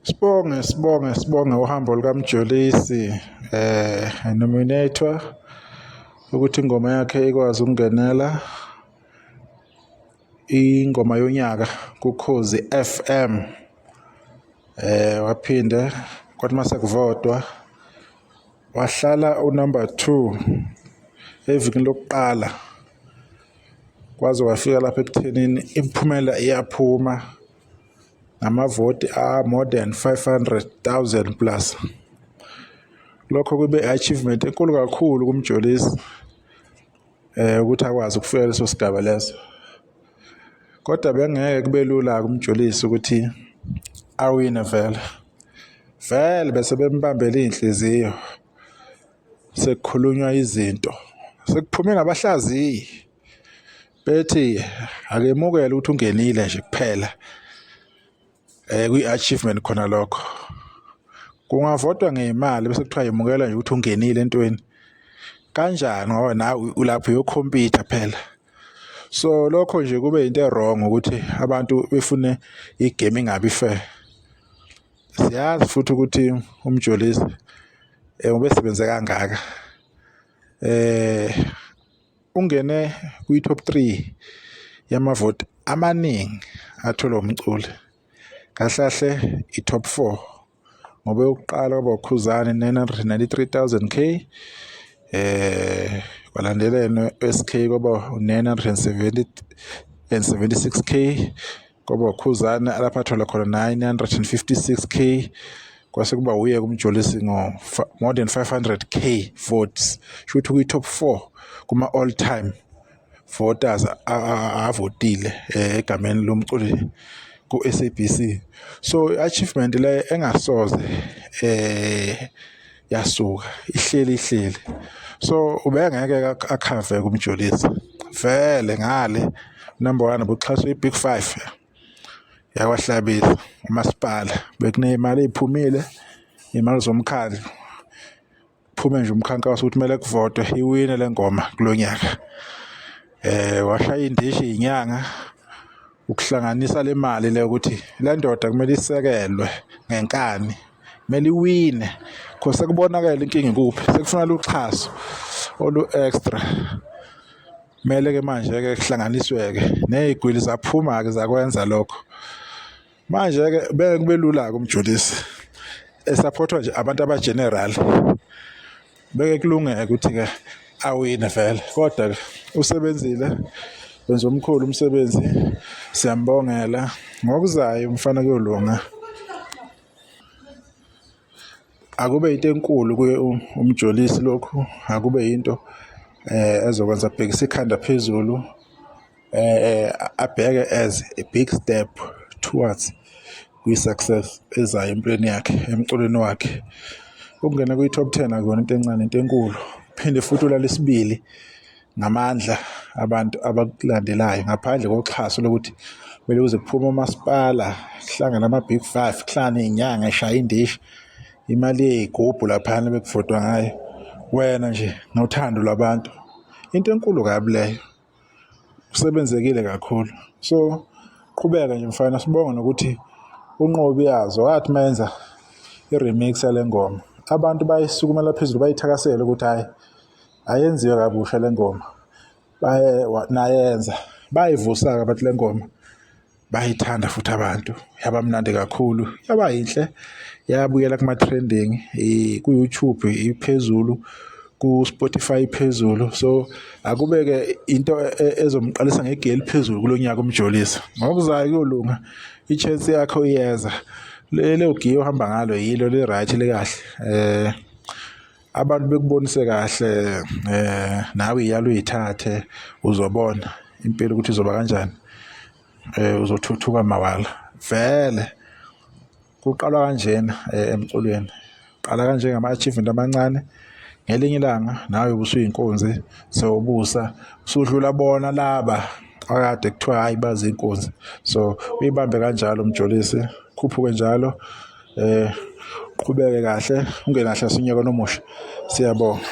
Sibonge uhambo lukaMjolisi nominator ukuthi ingoma yakhe ikwazi ukungenela ingoma yonyaka kuKhozi FM. Waphinde kwathi mase kuvotwa wahlala unumber 2 evikini lokuqala kwaze wafika lapha ekuthenini imiphumela iyaphuma namavoti more than 500,000 plus. Lokho kube achievement enkulu kakhulu kuMjolisi ukuthi akwazi ukufika leso sigaba leso. Kodwa bengeke kube lula kuMjolisi ukuthi awine vele bese bembambela inhliziyo sekukhulunywa izinto sekuphume ngabahlaziyi bethi akemukele ukuthi ungenile nje kuphela kwi-achievement khona lokho. Kungavotwa ngey'mali bese kuthiwa yemukela nje ukuthi ungenile entweni kanjani ngoba nawe ulapho uyokhompyutha phela. So lokho nje kube into wrong ukuthi abantu befune igame ingabi fair. Siyazi futhi ukuthi uMjolisi ubesebenze kangaka ungene kwi-top 3 yamavoti amaningi athola umculi kahlahle i-top 4 ngoba yokuqala kwaba uKhuzani 993,000k kwalandela SK kwaba 976k kwaba uKhuzani lapha athola khona 956k kwase kuba uye kuMjolisi ngo more than 500k votes shothi kwi-top 4 kuma all time voters avotile egameni lomculi ku-SABC. So achievement le engasoze yasuka ihleli so ubengeke akhave kuMjolisi vele ngale number 1 ubuxhaswe iBig 5 yakwaHlabisa umasipala bekuneyimali eziphumile imali zomkhandlu kuphume nje umkhankaso ukuthi kumele kuvotwe iwine lengoma kulonyaka. Washaya indishi inyanga ukuhlanganisa le mali le ukuthi le ndoda kumele isekelwe ngenkani kumele iwine because sekubonakala inkinga ikuphi sekufanele uxhaso olu extra kumele ke manje ke kuhlanganiswe ke nezigwili zaphuma ke zakwenza lokho. Manje ke beke kube lula kuMjolisi esupportwa nje abantu abageneral beke kulungeke ukuthi ke awine vele kodwa ke usebenzile wenza omkhulu umsebenzi siyambongela ngokuzayo umfana kuyolunga. Akube into enkulu kuye uMjolisi lokhu akube into ezokwenza abhekisa ikhanda phezulu abheke as a big step towards kwi-success ezayo empilweni yakhe emculweni wakhe. Ukungena kwi-top 10 akuyona into encane into enkulu phinde futhi ulalesibili ngamandla abantu abakulandelayo ngaphandle koxhaso lokuthi kumele kuze kuphume umasipala kuhlangana ama-big 5 kuhlangane inyanga eshaya indishi imali yey'gubhu laphana bekuvotwa ngayo wena nje nothando lwabantu into enkulu kabi leyo usebenzekile kakhulu. So qhubeka nje mfana sibonga nokuthi unqobi yazo wathi mayenza i-remix yale ngoma abantu bayisukumela phezulu bayithakasela ukuthi hayi ayenziwe kabusha le ngoma nayenza bayivusa abantu le ngoma bayithanda futhi abantu yabamnandi kakhulu yaba yinhle yabuyela kuma-trending ku-YouTube iphezulu ku-Spotify iphezulu. So akube-ke into ezomqalisa ngegeli phezulu kulonyaka uMjolisi ngokuzayo kuyolunga i-chance yakho iyeza lelo giye ohamba ngalo yilo le right le kahle abantu bekubonise kahle nawe iyalo uyithathe uzobona impilo ukuthi izoba kanjani uzothuthuka mawala vele kuqalwa kanjena emculweni qala kanje ngama-achievement amancane ngelinye ilanga nawe ubusuyinkonzi sewubusa usudlula bona laba akade kuthiwa hayi bazi inkonzi. So uyibambe kanjalo uMjolisi khuphuke njalo qhubeke kahle ungenahle unyaka nomusha siyabonga.